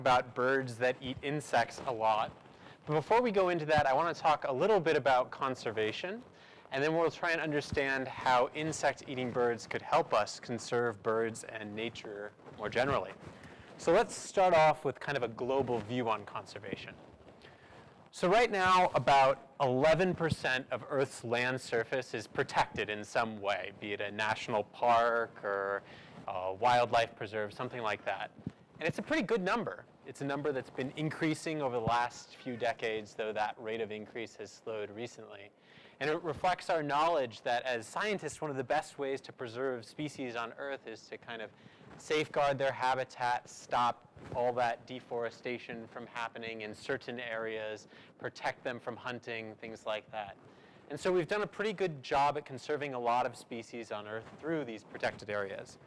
About birds that eat insects a lot. But before we go into that, I want to talk a little bit about conservation, and then we'll try and understand how insect-eating birds could help us conserve birds and nature more generally. So let's start off with kind of a global view on conservation. So right now, about 11% of Earth's land surface is protected in some way, be it a national park or a wildlife preserve, something like that. And it's a pretty good number. It's a number that's been increasing over the last few decades, though that rate of increase has slowed recently. And it reflects our knowledge that as scientists, one of the best ways to preserve species on Earth is to kind of safeguard their habitat, stop all that deforestation from happening in certain areas, protect them from hunting, things like that. And so we've done a pretty good job at conserving a lot of species on Earth through these protected areas.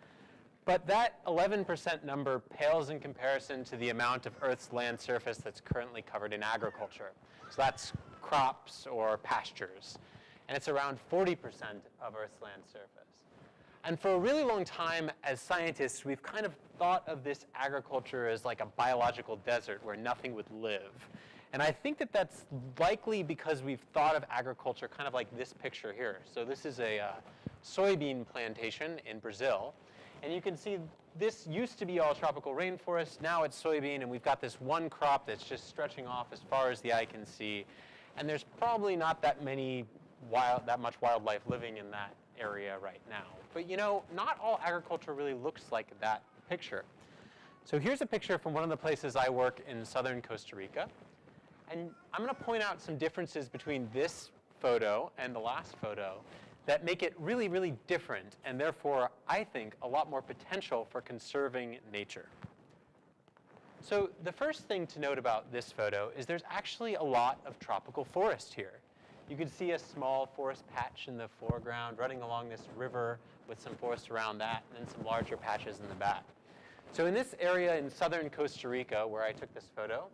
But that 11% number pales in comparison to the amount of Earth's land surface that's currently covered in agriculture. So that's crops or pastures. And it's around 40% of Earth's land surface. And for a really long time, as scientists, we've kind of thought of this agriculture as like a biological desert where nothing would live. And I think that that's likely because we've thought of agriculture kind of like this picture here. So this is a soybean plantation in Brazil. And you can see this used to be all tropical rainforest. Now it's soybean, and we've got this one crop that's just stretching off as far as the eye can see. And there's probably not that much wildlife living in that area right now. But you know, not all agriculture really looks like that picture. So here's a picture from one of the places I work in southern Costa Rica. And I'm going to point out some differences between this photo and the last photo that make it really, really different, and therefore, I think, a lot more potential for conserving nature. So the first thing to note about this photo is there's actually a lot of tropical forest here. You can see a small forest patch in the foreground running along this river with some forest around that, and then some larger patches in the back. So in this area in southern Costa Rica, where I took this photo,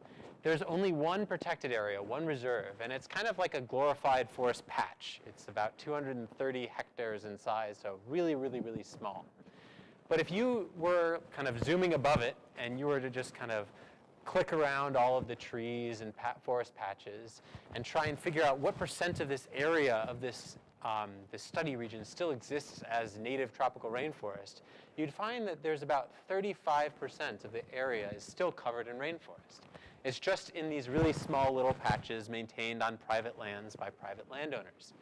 there's only one protected area, one reserve, and it's kind of like a glorified forest patch. It's about 230 hectares in size, so really, really, really small. But if you were kind of zooming above it and you were to just kind of click around all of the trees and forest patches and try and figure out what % of this area of this study region still exists as native tropical rainforest, you'd find that there's about 35% of the area is still covered in rainforest. It's just in these really small little patches maintained on private lands by private landowners.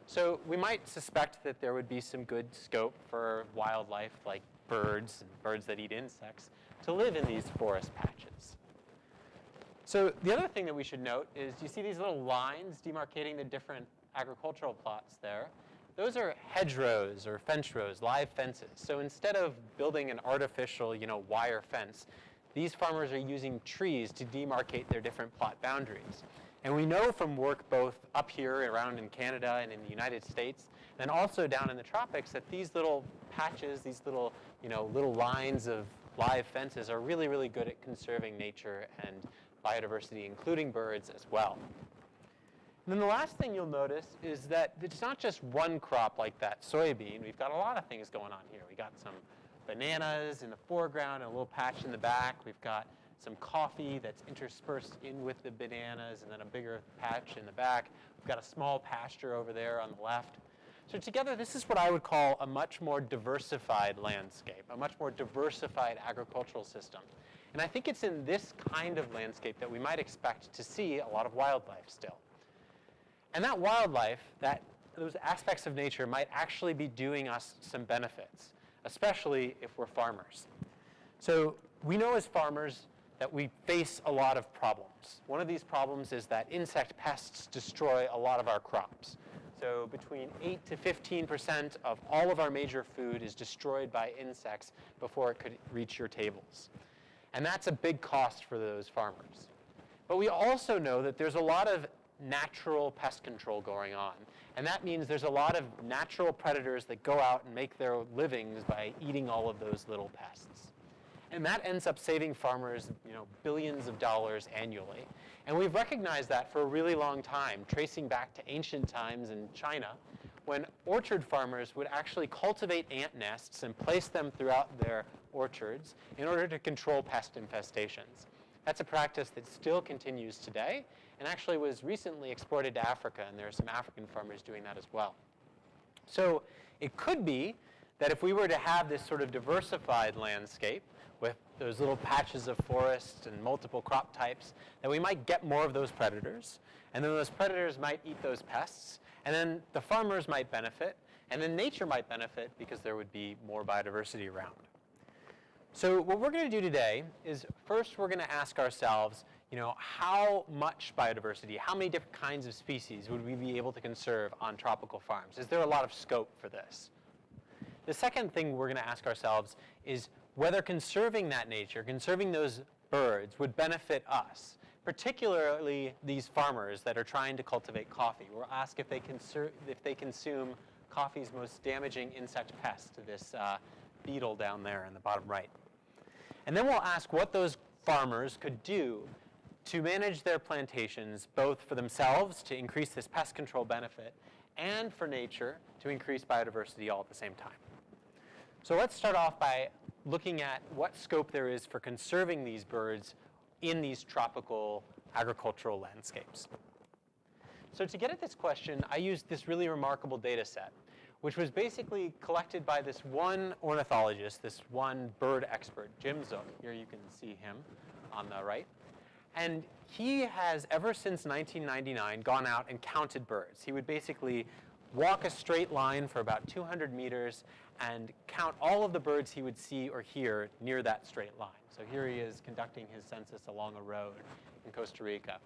So we might suspect that there would be some good scope for wildlife like birds and birds that eat insects to live in these forest patches. So the other thing that we should note is you see these little lines demarcating the different agricultural plots there. Those are hedgerows or fence rows, live fences. So instead of building an artificial, wire fence, these farmers are using trees to demarcate their different plot boundaries. And we know from work both up here around in Canada and in the United States, and also down in the tropics, that these little patches, these little, little lines of live fences are really, really good at conserving nature and biodiversity, including birds as well. And then the last thing you'll notice is that it's not just one crop like that soybean. We've got a lot of things going on here. We got some bananas in the foreground and a little patch in the back. We've got some coffee that's interspersed in with the bananas, and then a bigger patch in the back. We've got a small pasture over there on the left. So together, this is what I would call a much more diversified landscape, a much more diversified agricultural system. And I think it's in this kind of landscape that we might expect to see a lot of wildlife still. And that wildlife, those aspects of nature might actually be doing us some benefits, especially if we're farmers. So we know as farmers that we face a lot of problems. One of these problems is that insect pests destroy a lot of our crops. So between 8 to 15% of all of our major food is destroyed by insects before it could reach your tables. And that's a big cost for those farmers. But we also know that there's a lot of natural pest control going on. And that means there's a lot of natural predators that go out and make their livings by eating all of those little pests. And that ends up saving farmers, billions of dollars annually. And we've recognized that for a really long time, tracing back to ancient times in China, when orchard farmers would actually cultivate ant nests and place them throughout their orchards in order to control pest infestations. That's a practice that still continues today and actually was recently exported to Africa, and there are some African farmers doing that as well. So it could be that if we were to have this sort of diversified landscape with those little patches of forest and multiple crop types, that we might get more of those predators, and then those predators might eat those pests, and then the farmers might benefit, and then nature might benefit because there would be more biodiversity around. So what we're going to do today is first we're going to ask ourselves, how much biodiversity, how many different kinds of species would we be able to conserve on tropical farms? Is there a lot of scope for this? The second thing we're going to ask ourselves is whether conserving that nature, conserving those birds, would benefit us, particularly these farmers that are trying to cultivate coffee. We'll ask if they consume coffee's most damaging insect pest, this beetle down there in the bottom right. And then we'll ask what those farmers could do to manage their plantations, both for themselves to increase this pest control benefit and for nature to increase biodiversity all at the same time. So let's start off by looking at what scope there is for conserving these birds in these tropical agricultural landscapes. So to get at this question, I used this really remarkable data set, which was basically collected by this one ornithologist, this one bird expert, Jim Zook. Here you can see him on the right. And he has, ever since 1999, gone out and counted birds. He would basically walk a straight line for about 200 meters and count all of the birds he would see or hear near that straight line. So here he is conducting his census along a road in Costa Rica.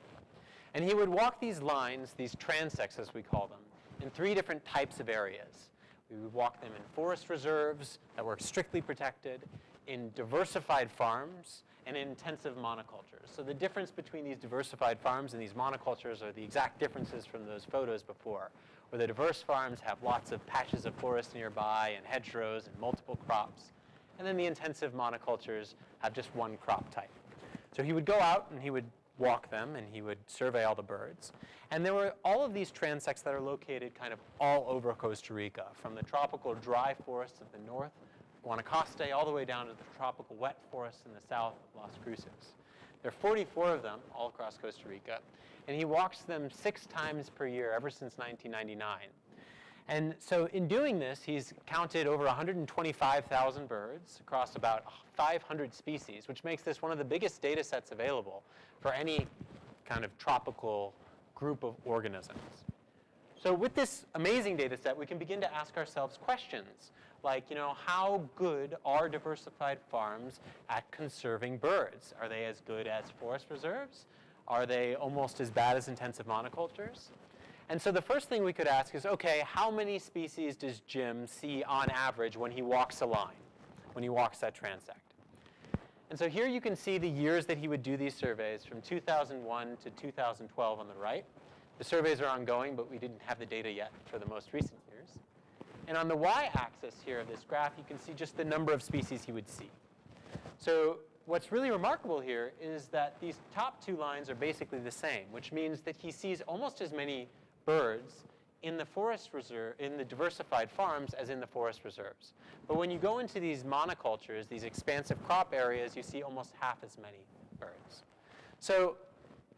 And he would walk these lines, these transects as we call them, in 3 different types of areas. We would walk them in forest reserves that were strictly protected, in diversified farms, and in intensive monocultures. So the difference between these diversified farms and these monocultures are the exact differences from those photos before, where the diverse farms have lots of patches of forest nearby and hedgerows and multiple crops. And then the intensive monocultures have just one crop type. So he would go out and he would walk them and he would survey all the birds. And there were all of these transects that are located kind of all over Costa Rica, from the tropical dry forests of the north, Guanacaste, all the way down to the tropical wet forests in the south of Las Cruces. There are 44 of them all across Costa Rica, and he walks them 6 times per year ever since 1999. And so in doing this, he's counted over 125,000 birds across about 500 species, which makes this one of the biggest data sets available for any kind of tropical group of organisms. So with this amazing data set, we can begin to ask ourselves questions like, how good are diversified farms at conserving birds? Are they as good as forest reserves? Are they almost as bad as intensive monocultures? And so the first thing we could ask is, okay, how many species does Jim see on average when he walks a line, when he walks that transect? And so here you can see the years that he would do these surveys from 2001 to 2012 on the right. The surveys are ongoing, but we didn't have the data yet for the most recent years. And on the y-axis here of this graph, you can see just the number of species he would see. So what's really remarkable here is that these top 2 lines are basically the same, which means that he sees almost as many birds in the forest reserve, in the diversified farms, as in the forest reserves. But when you go into these monocultures, these expansive crop areas, you see almost half as many birds. So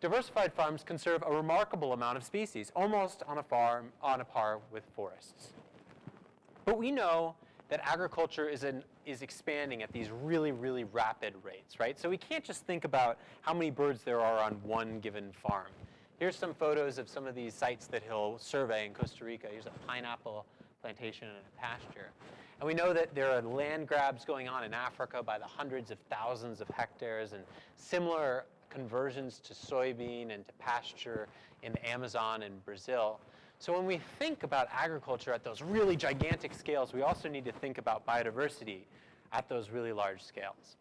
diversified farms conserve a remarkable amount of species, almost on a par with forests. But we know that agriculture is expanding at these really, really rapid rates, right? So we can't just think about how many birds there are on one given farm. Here's some photos of some of these sites that he'll survey in Costa Rica. Here's a pineapple plantation and a pasture. And we know that there are land grabs going on in Africa by the hundreds of thousands of hectares, and similar conversions to soybean and to pasture in the Amazon and Brazil. So when we think about agriculture at those really gigantic scales, we also need to think about biodiversity at those really large scales.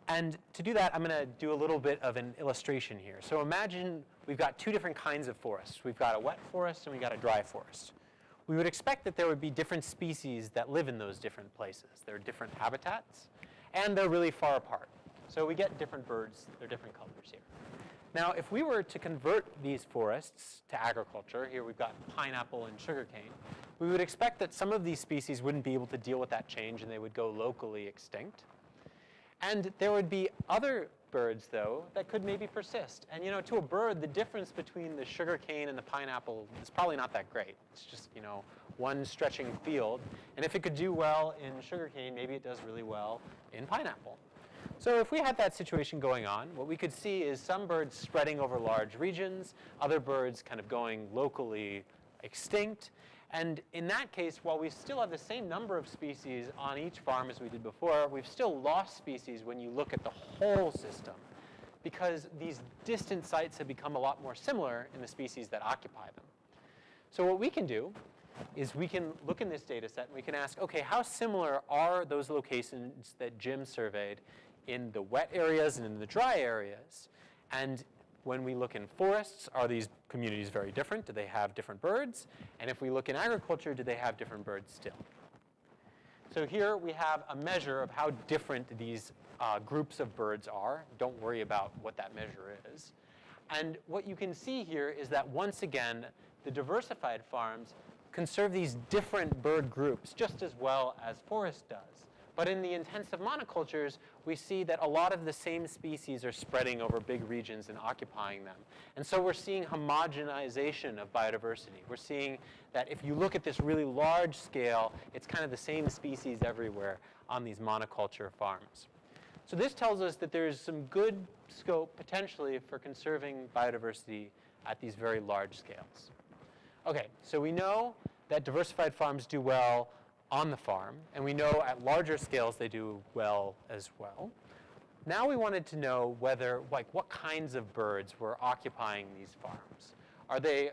And to do that, I'm going to do a little bit of an illustration here. So imagine we've got 2 different kinds of forests. We've got a wet forest and we've got a dry forest. We would expect that there would be different species that live in those different places. There are different habitats, and they're really far apart. So we get different birds. They're different colors here. Now, if we were to convert these forests to agriculture, here we've got pineapple and sugarcane, we would expect that some of these species wouldn't be able to deal with that change and they would go locally extinct. And there would be other birds, though, that could maybe persist. And, to a bird, the difference between the sugarcane and the pineapple is probably not that great. It's just, one stretching field. And if it could do well in sugarcane, maybe it does really well in pineapple. So if we had that situation going on, what we could see is some birds spreading over large regions, other birds kind of going locally extinct. And in that case, while we still have the same number of species on each farm as we did before, we've still lost species when you look at the whole system, because these distant sites have become a lot more similar in the species that occupy them. So what we can do is we can look in this data set and we can ask, okay, how similar are those locations that Jim surveyed in the wet areas and in the dry areas? And when we look in forests, are these communities very different? Do they have different birds? And if we look in agriculture, do they have different birds still? So here we have a measure of how different these groups of birds are. Don't worry about what that measure is. And what you can see here is that once again, the diversified farms conserve these different bird groups just as well as forest does. But in the intensive monocultures, we see that a lot of the same species are spreading over big regions and occupying them. And so we're seeing homogenization of biodiversity. We're seeing that if you look at this really large scale, it's kind of the same species everywhere on these monoculture farms. So this tells us that there's some good scope potentially for conserving biodiversity at these very large scales. Okay, so we know that diversified farms do well on the farm, and we know at larger scales they do well as well. Now we wanted to know whether, what kinds of birds were occupying these farms. Are they,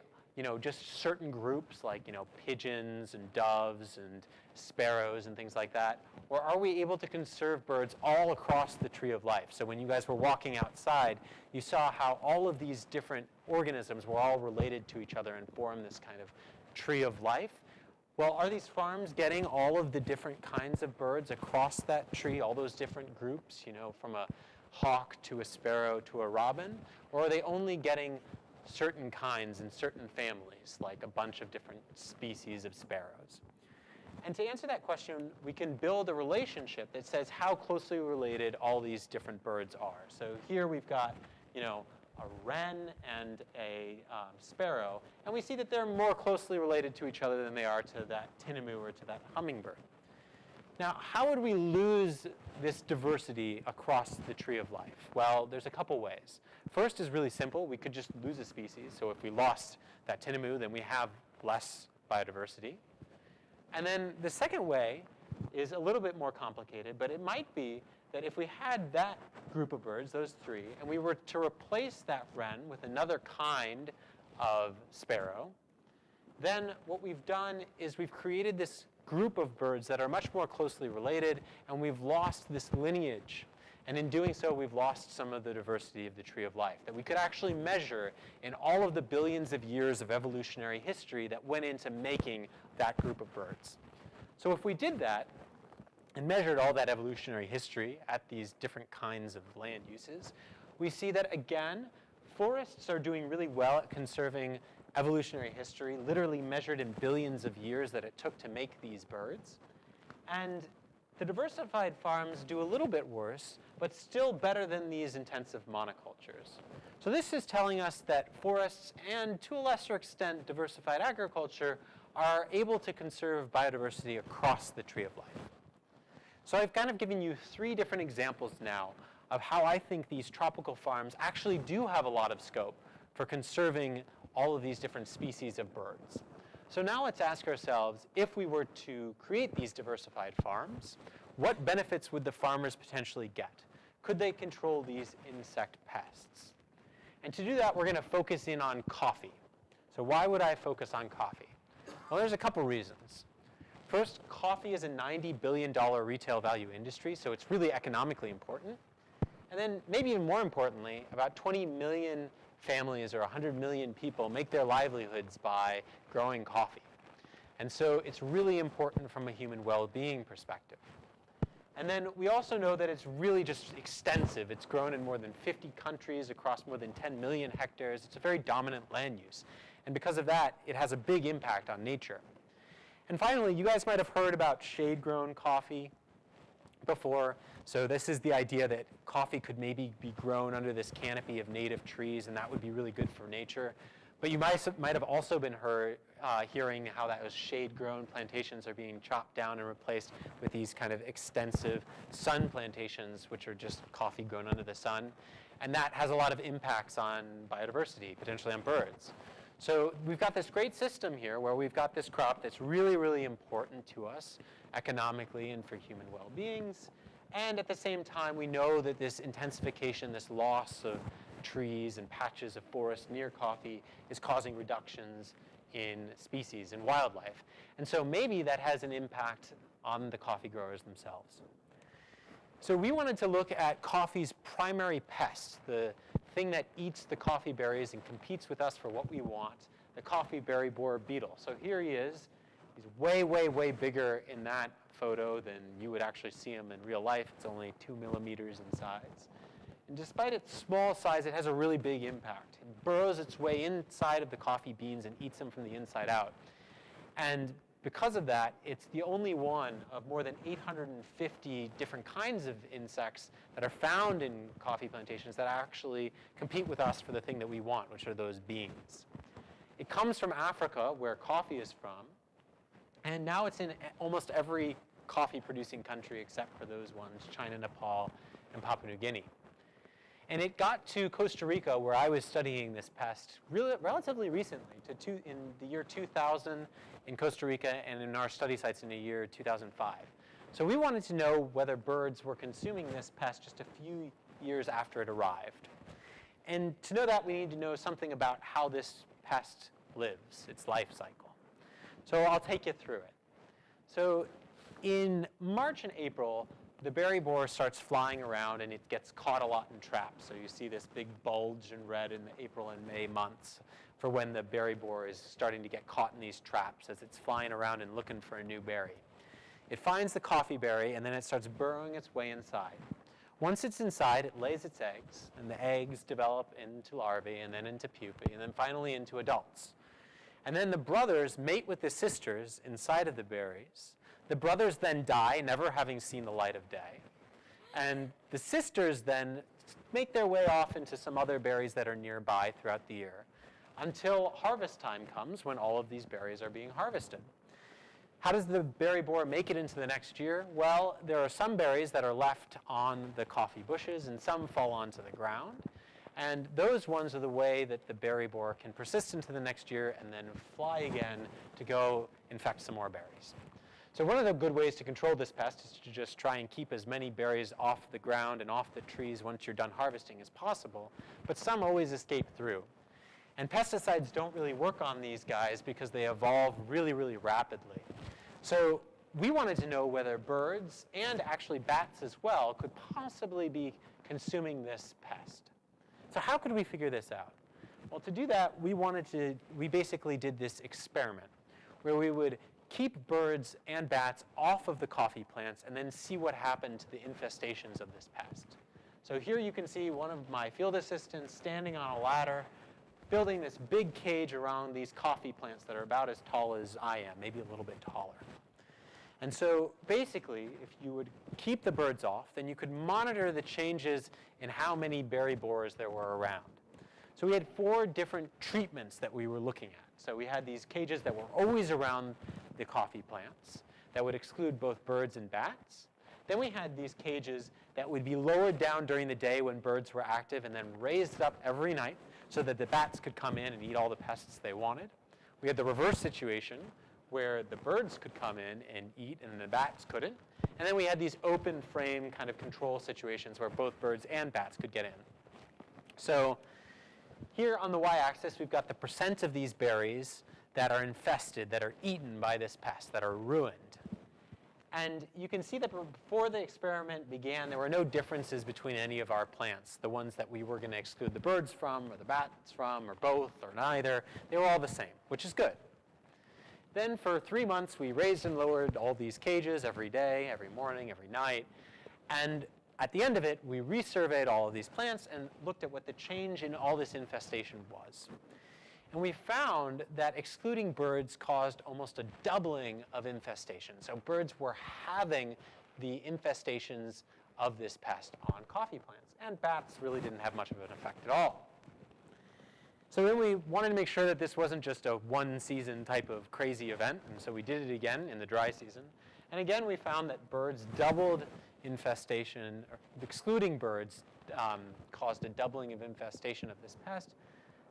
just certain groups like, pigeons and doves and sparrows and things like that? Or are we able to conserve birds all across the tree of life? So when you guys were walking outside, you saw how all of these different organisms were all related to each other and form this kind of tree of life. Well, are these farms getting all of the different kinds of birds across that tree, all those different groups, from a hawk to a sparrow to a robin? Or are they only getting certain kinds and certain families, like a bunch of different species of sparrows? And to answer that question, we can build a relationship that says how closely related all these different birds are. So here we've got, a wren and a sparrow, and we see that they're more closely related to each other than they are to that tinamou or to that hummingbird. Now, how would we lose this diversity across the tree of life? Well, there's a couple ways. First is really simple. We could just lose a species. So if we lost that tinamou, then we have less biodiversity. And then the second way is a little bit more complicated, but it might be that if we had that group of birds, those three, and we were to replace that wren with another kind of sparrow, then what we've done is we've created this group of birds that are much more closely related, and we've lost this lineage. And in doing so, we've lost some of the diversity of the tree of life that we could actually measure in all of the billions of years of evolutionary history that went into making that group of birds. So if we did that, and measured all that evolutionary history at these different kinds of land uses, we see that, again, forests are doing really well at conserving evolutionary history, literally measured in billions of years that it took to make these birds. And the diversified farms do a little bit worse, but still better than these intensive monocultures. So this is telling us that forests and, to a lesser extent, diversified agriculture are able to conserve biodiversity across the tree of life. So I've kind of given you three different examples now of how I think these tropical farms actually do have a lot of scope for conserving all of these different species of birds. So now let's ask ourselves, if we were to create these diversified farms, what benefits would the farmers potentially get? Could they control these insect pests? And to do that, we're going to focus in on coffee. So why would I focus on coffee? Well, there's a couple reasons. First, coffee is a $90 billion retail value industry, so it's really economically important. And then, maybe even more importantly, about 20 million families or 100 million people make their livelihoods by growing coffee. And so it's really important from a human well-being perspective. And then we also know that it's really just extensive. It's grown in more than 50 countries across more than 10 million hectares. It's a very dominant land use. And because of that, it has a big impact on nature. And finally, you guys might have heard about shade-grown coffee. before. So this is the idea that coffee could maybe be grown under this canopy of native trees, and that would be really good for nature. But you might have also been hearing how that was shade-grown plantations are being chopped down and replaced with these kind of extensive sun plantations, which are just coffee grown under the sun. And that has a lot of impacts on biodiversity, potentially on birds. So we've got this great system here where we've got this crop that's really, really important to us economically and for human well-beings. And at the same time, we know that this intensification, this loss of trees and patches of forest near coffee is causing reductions in species and wildlife. And so maybe that has an impact on the coffee growers themselves. So we wanted to look at coffee's primary pest, the thing that eats the coffee berries and competes with us for what we want, the coffee berry borer beetle. So here he is. He's way, way, way bigger in that photo than you would actually see him in real life. It's only 2 millimeters in size. And despite its small size, it has a really big impact. It burrows its way inside of the coffee beans and eats them from the inside out. And because of that, it's the only one of more than 850 different kinds of insects that are found in coffee plantations that actually compete with us for the thing that we want, which are those beans. It comes from Africa, where coffee is from, and now it's in almost every coffee-producing country except for those ones, China, Nepal, and Papua New Guinea. And it got to Costa Rica, where I was studying this pest relatively recently, in the year 2000 in Costa Rica, and in our study sites in the year 2005. So we wanted to know whether birds were consuming this pest just a few years after it arrived. And to know that, we need to know something about how this pest lives, its life cycle. So I'll take you through it. So in March and April, the berry borer starts flying around and it gets caught a lot in traps. So you see this big bulge in red in the April and May months for when the berry borer is starting to get caught in these traps as it's flying around and looking for a new berry. It finds the coffee berry and then it starts burrowing its way inside. Once it's inside, it lays its eggs, and the eggs develop into larvae and then into pupae and then finally into adults. And then the brothers mate with the sisters inside of the berries. The brothers then die, never having seen the light of day. And the sisters then make their way off into some other berries that are nearby throughout the year until harvest time comes when all of these berries are being harvested. How does the berry borer make it into the next year? Well, there are some berries that are left on the coffee bushes and some fall onto the ground. And those ones are the way that the berry borer can persist into the next year and then fly again to go infect some more berries. So one of the good ways to control this pest is to just try and keep as many berries off the ground and off the trees once you're done harvesting as possible, but some always escape through. And pesticides don't really work on these guys because they evolve really, really rapidly. So we wanted to know whether birds, and actually bats as well, could possibly be consuming this pest. So how could we figure this out? Well, to do that, we basically did this experiment where we would keep birds and bats off of the coffee plants and then see what happened to the infestations of this pest. So here you can see one of my field assistants standing on a ladder, building this big cage around these coffee plants that are about as tall as I am, maybe a little bit taller. And so basically, if you would keep the birds off, then you could monitor the changes in how many berry borers there were around. So we had 4 different treatments that we were looking at. So we had these cages that were always around the coffee plants that would exclude both birds and bats. Then we had these cages that would be lowered down during the day when birds were active and then raised up every night so that the bats could come in and eat all the pests they wanted. We had the reverse situation where the birds could come in and eat and the bats couldn't. And then we had these open frame kind of control situations where both birds and bats could get in. So here on the y-axis, we've got the percent of these berries that are infested, that are eaten by this pest, that are ruined. And you can see that before the experiment began, there were no differences between any of our plants. The ones that we were going to exclude the birds from, or the bats from, or both, or neither, they were all the same, which is good. Then for 3 months, we raised and lowered all these cages every day, every morning, every night. And at the end of it, we resurveyed all of these plants and looked at what the change in all this infestation was. And we found that excluding birds caused almost a doubling of infestation. So birds were having the infestations of this pest on coffee plants. And bats really didn't have much of an effect at all. So then we wanted to make sure that this wasn't just a one-season type of crazy event, and so we did it again in the dry season. And again, we found that birds doubled infestation, or excluding birds caused a doubling of infestation of this pest.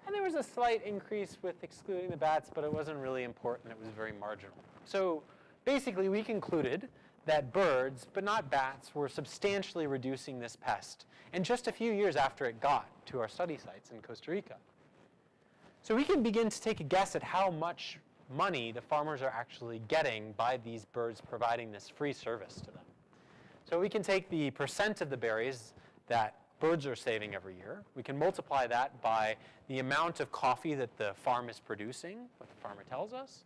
And there was a slight increase with excluding the bats, but it wasn't really important. It was very marginal. So basically, we concluded that birds, but not bats, were substantially reducing this pest, and just a few years after it got to our study sites in Costa Rica. So we can begin to take a guess at how much money the farmers are actually getting by these birds providing this free service to them. So we can take the percent of the berries that birds are saving every year. We can multiply that by the amount of coffee that the farm is producing, what the farmer tells us.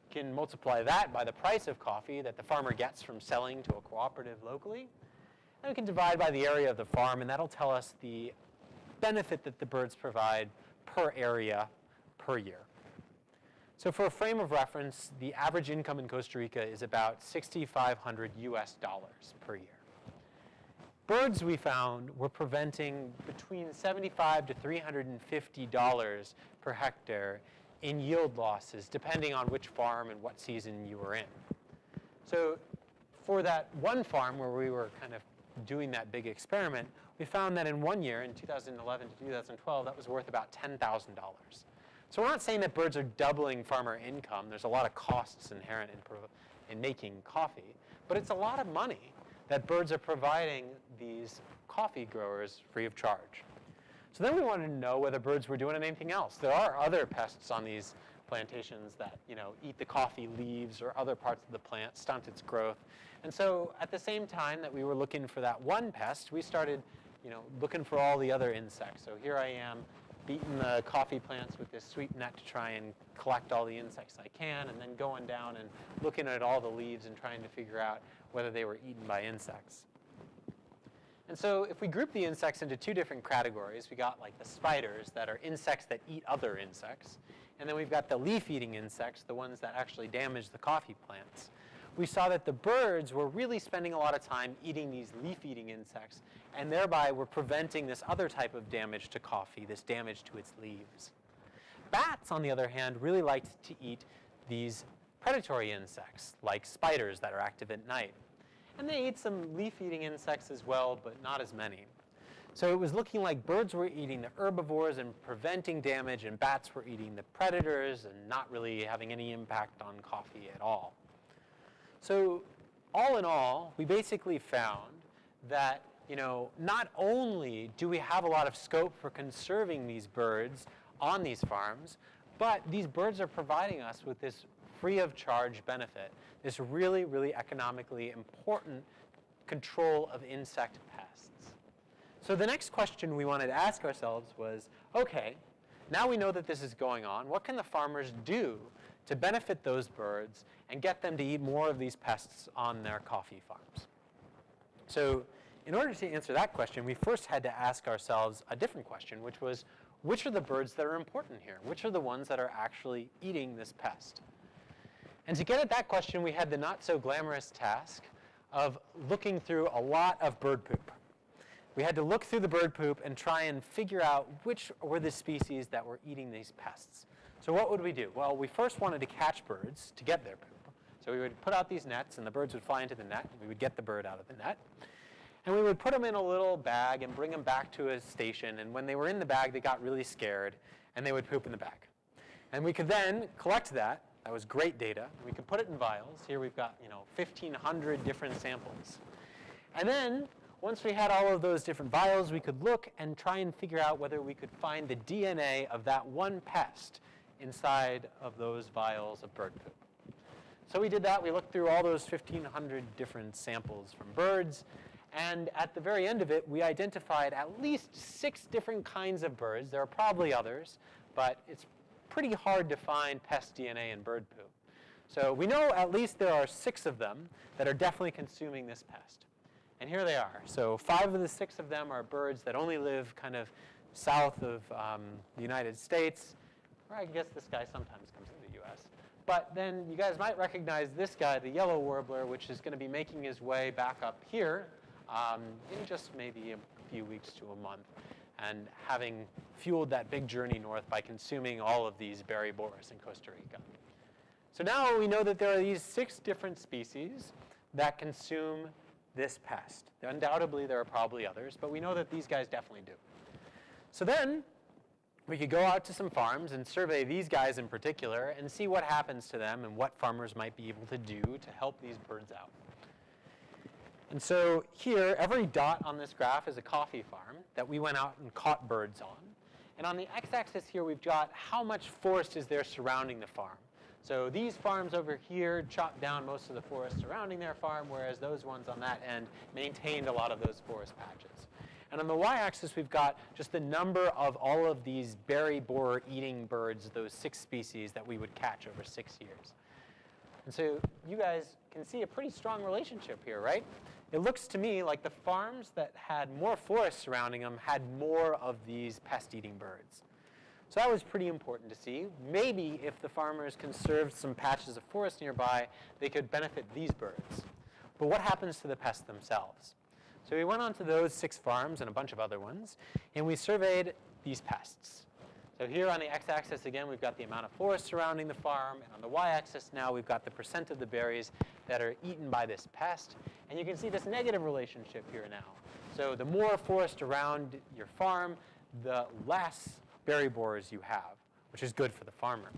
We can multiply that by the price of coffee that the farmer gets from selling to a cooperative locally. And we can divide by the area of the farm, and that'll tell us the benefit that the birds provide per area per year. So for a frame of reference, the average income in Costa Rica is about $6,500 US per year. Birds, we found, were preventing between $75 to $350 per hectare in yield losses, depending on which farm and what season you were in. So for that one farm where we were kind of doing that big experiment, we found that in 1 year, in 2011 to 2012, that was worth about $10,000. So we're not saying that birds are doubling farmer income. There's a lot of costs inherent in making coffee. But it's a lot of money that birds are providing these coffee growers free of charge. So then we wanted to know whether birds were doing anything else. There are other pests on these plantations that eat the coffee leaves or other parts of the plant, stunt its growth. And so at the same time that we were looking for that one pest, we started looking for all the other insects. So here I am, beating the coffee plants with this sweep net to try and collect all the insects I can, and then going down and looking at all the leaves and trying to figure out whether they were eaten by insects. And so if we group the insects into two different categories, we got like the spiders that are insects that eat other insects, and then we've got the leaf-eating insects, the ones that actually damage the coffee plants. We saw that the birds were really spending a lot of time eating these leaf-eating insects, and thereby were preventing this other type of damage to coffee, this damage to its leaves. Bats, on the other hand, really liked to eat these predatory insects, like spiders that are active at night. And they ate some leaf-eating insects as well, but not as many. So it was looking like birds were eating the herbivores and preventing damage, and bats were eating the predators and not really having any impact on coffee at all. So all in all, we basically found that not only do we have a lot of scope for conserving these birds on these farms, but these birds are providing us with this free of charge benefit, this really, really economically important control of insect pests. So the next question we wanted to ask ourselves was, okay, now we know that this is going on, what can the farmers do to benefit those birds and get them to eat more of these pests on their coffee farms? So in order to answer that question, we first had to ask ourselves a different question, which was, which are the birds that are important here? Which are the ones that are actually eating this pest? And to get at that question, we had the not-so-glamorous task of looking through a lot of bird poop. We had to look through the bird poop and try and figure out which were the species that were eating these pests. So what would we do? Well, we first wanted to catch birds to get their poop. So we would put out these nets, and the birds would fly into the net, and we would get the bird out of the net. And we would put them in a little bag and bring them back to a station, and when they were in the bag, they got really scared, and they would poop in the bag. And we could then collect that. That was great data. We could put it in vials. Here we've got 1,500 different samples. And then, once we had all of those different vials, we could look and try and figure out whether we could find the DNA of that one pest inside of those vials of bird poop. So we did that. We looked through all those 1,500 different samples from birds. And at the very end of it, we identified at least 6 different kinds of birds. There are probably others, but it's pretty hard to find pest DNA in bird poop. So we know at least there are 6 of them that are definitely consuming this pest. And here they are. So 5 of the 6 of them are birds that only live kind of south of the United States. Or I guess this guy sometimes comes to the US. But then you guys might recognize this guy, the yellow warbler, which is going to be making his way back up here in just maybe a few weeks to a month, and having fueled that big journey north by consuming all of these berry borers in Costa Rica. So now we know that there are these 6 different species that consume this pest. Undoubtedly, there are probably others, but we know that these guys definitely do. So then we could go out to some farms and survey these guys in particular and see what happens to them and what farmers might be able to do to help these birds out. And so here, every dot on this graph is a coffee farm that we went out and caught birds on. And on the x-axis here, we've got how much forest is there surrounding the farm. So these farms over here chopped down most of the forest surrounding their farm, whereas those ones on that end maintained a lot of those forest patches. And on the y-axis, we've got just the number of all of these berry borer eating birds, those 6 species that we would catch over 6 years. And so you guys can see a pretty strong relationship here, right? It looks to me like the farms that had more forest surrounding them had more of these pest-eating birds. So that was pretty important to see. Maybe if the farmers conserved some patches of forest nearby, they could benefit these birds. But what happens to the pests themselves? So we went on to those 6 farms and a bunch of other ones, and we surveyed these pests. So here on the x-axis, again, we've got the amount of forest surrounding the farm, and on the y-axis now we've got the percent of the berries that are eaten by this pest. And you can see this negative relationship here now. So the more forest around your farm, the less berry borers you have, which is good for the farmer.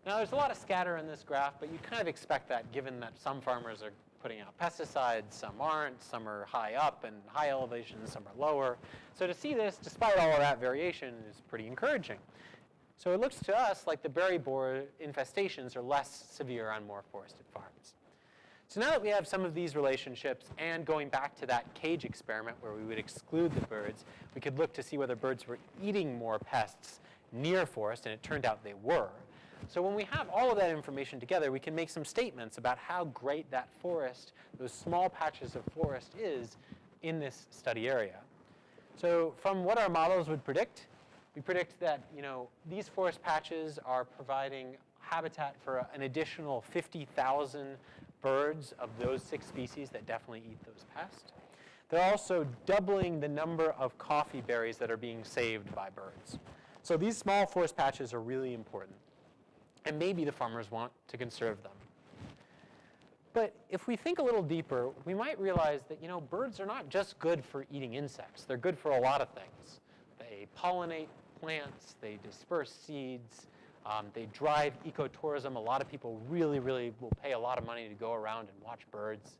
Now there's a lot of scatter in this graph, but you kind of expect that given that some farmers are putting out pesticides, some aren't, some are high up and high elevation, some are lower. So to see this, despite all of that variation, is pretty encouraging. So it looks to us like the berry borer infestations are less severe on more forested farms. So now that we have some of these relationships, and going back to that cage experiment where we would exclude the birds, we could look to see whether birds were eating more pests near forest, and it turned out they were. So when we have all of that information together, we can make some statements about how great that forest, those small patches of forest, is in this study area. So from what our models would predict, we predict that these forest patches are providing habitat for an additional 50,000 birds of those 6 species that definitely eat those pests. They're also doubling the number of coffee berries that are being saved by birds. So these small forest patches are really important. And maybe the farmers want to conserve them. But if we think a little deeper, we might realize that birds are not just good for eating insects. They're good for a lot of things. They pollinate plants, they disperse seeds, they drive ecotourism. A lot of people really will pay a lot of money to go around and watch birds.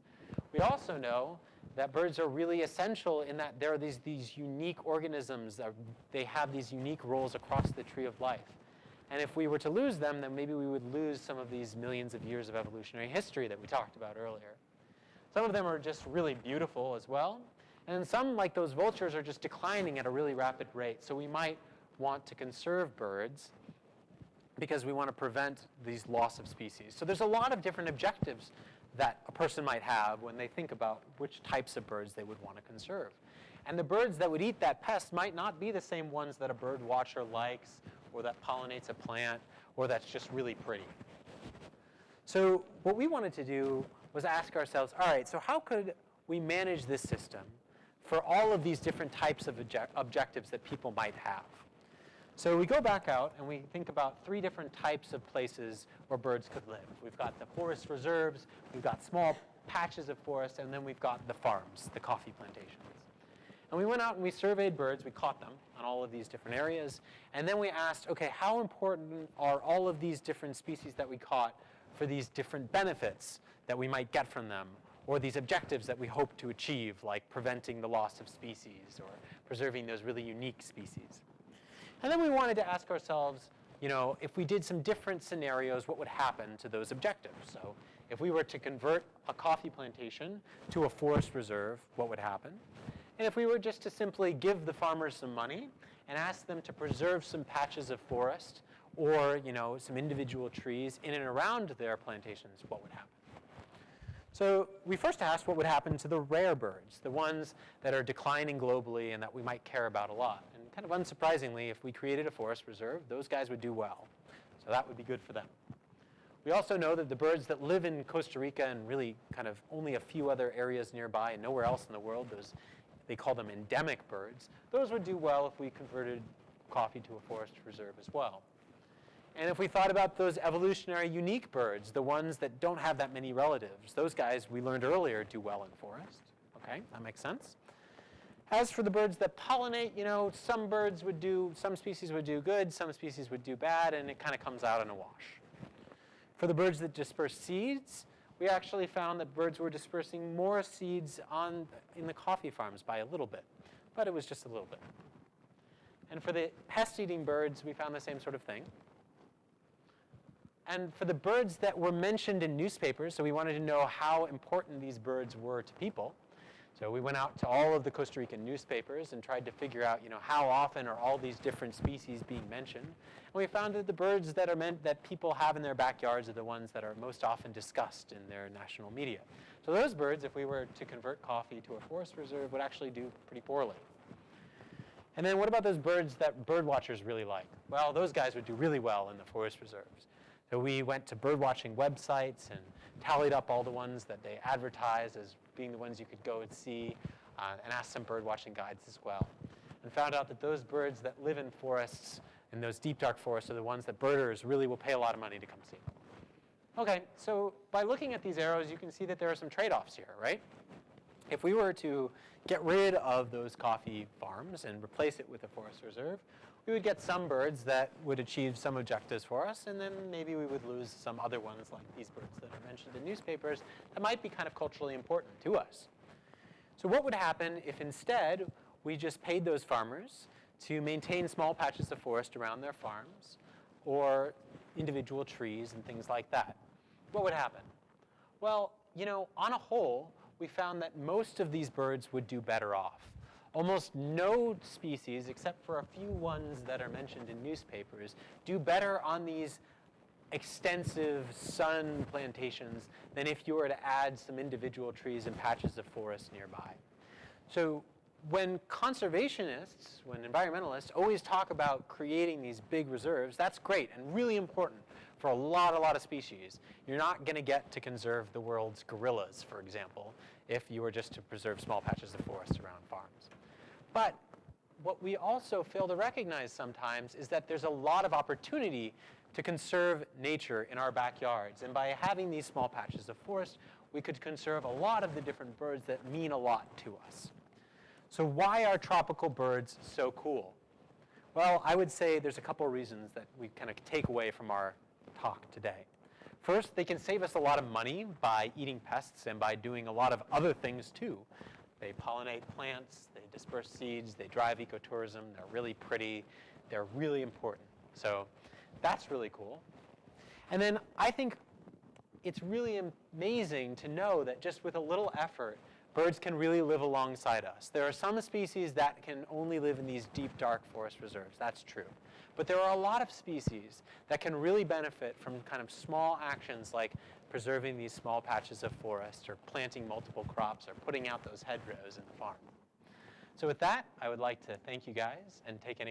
We also know that birds are really essential in that there are these unique organisms. They have these unique roles across the tree of life. And if we were to lose them, then maybe we would lose some of these millions of years of evolutionary history that we talked about earlier. Some of them are just really beautiful as well. And some, like those vultures, are just declining at a really rapid rate. So we might want to conserve birds because we want to prevent these loss of species. So there's a lot of different objectives that a person might have when they think about which types of birds they would want to conserve. And the birds that would eat that pest might not be the same ones that a bird watcher likes, or that pollinates a plant, or that's just really pretty. So what we wanted to do was ask ourselves, all right, so how could we manage this system for all of these different types of objectives that people might have? So we go back out and we think about 3 different types of places where birds could live. We've got the forest reserves, we've got small patches of forest, and then we've got the farms, the coffee plantations. And we went out and we surveyed birds, we caught them on all of these different areas, and then we asked, okay, how important are all of these different species that we caught for these different benefits that we might get from them, or these objectives that we hope to achieve, like preventing the loss of species or preserving those really unique species. And then we wanted to ask ourselves, if we did some different scenarios, what would happen to those objectives? So if we were to convert a coffee plantation to a forest reserve, what would happen? And if we were just to simply give the farmers some money and ask them to preserve some patches of forest or some individual trees in and around their plantations, what would happen? So we first asked what would happen to the rare birds, the ones that are declining globally and that we might care about a lot. And kind of unsurprisingly, if we created a forest reserve, those guys would do well. So that would be good for them. We also know that the birds that live in Costa Rica and really kind of only a few other areas nearby and nowhere else in the world, they call them endemic birds, those would do well if we converted coffee to a forest reserve as well. And if we thought about those evolutionary unique birds, the ones that don't have that many relatives, those guys we learned earlier do well in forest. Okay, that makes sense. As for the birds that pollinate, some species would do good, some species would do bad, and it kind of comes out in a wash. For the birds that disperse seeds, we actually found that birds were dispersing more seeds in the coffee farms by a little bit, but it was just a little bit. And for the pest-eating birds, we found the same sort of thing. And for the birds that were mentioned in newspapers, so we wanted to know how important these birds were to people. So we went out to all of the Costa Rican newspapers and tried to figure out, how often are all these different species being mentioned. And we found that the birds that people have in their backyards are the ones that are most often discussed in their national media. So those birds, if we were to convert coffee to a forest reserve, would actually do pretty poorly. And then what about those birds that bird watchers really like? Well, those guys would do really well in the forest reserves. So we went to bird watching websites and tallied up all the ones that they advertised as being the ones you could go and see, and asked some bird watching guides as well. And found out that those birds that live in forests, in those deep dark forests, are the ones that birders really will pay a lot of money to come see. Okay, so by looking at these arrows, you can see that there are some trade-offs here, right? If we were to get rid of those coffee farms and replace it with a forest reserve, we would get some birds that would achieve some objectives for us, and then maybe we would lose some other ones like these birds that are mentioned in newspapers that might be kind of culturally important to us. So what would happen if instead we just paid those farmers to maintain small patches of forest around their farms or individual trees and things like that? What would happen? Well, on a whole, we found that most of these birds would do better off. Almost no species, except for a few ones that are mentioned in newspapers, do better on these extensive sun plantations than if you were to add some individual trees and patches of forest nearby. So when conservationists, when environmentalists always talk about creating these big reserves, that's great and really important for a lot of species. You're not going to get to conserve the world's gorillas, for example, if you were just to preserve small patches of forest around farms. But what we also fail to recognize sometimes is that there's a lot of opportunity to conserve nature in our backyards. And by having these small patches of forest, we could conserve a lot of the different birds that mean a lot to us. So why are tropical birds so cool? Well, I would say there's a couple of reasons that we kind of take away from our talk today. First, they can save us a lot of money by eating pests and by doing a lot of other things too. They pollinate plants, they disperse seeds, they drive ecotourism, they're really pretty, they're really important. So that's really cool. And then I think it's really amazing to know that just with a little effort, birds can really live alongside us. There are some species that can only live in these deep, dark forest reserves. That's true. But there are a lot of species that can really benefit from kind of small actions like preserving these small patches of forest or planting multiple crops or putting out those hedgerows in the farm. So with that, I would like to thank you guys and take any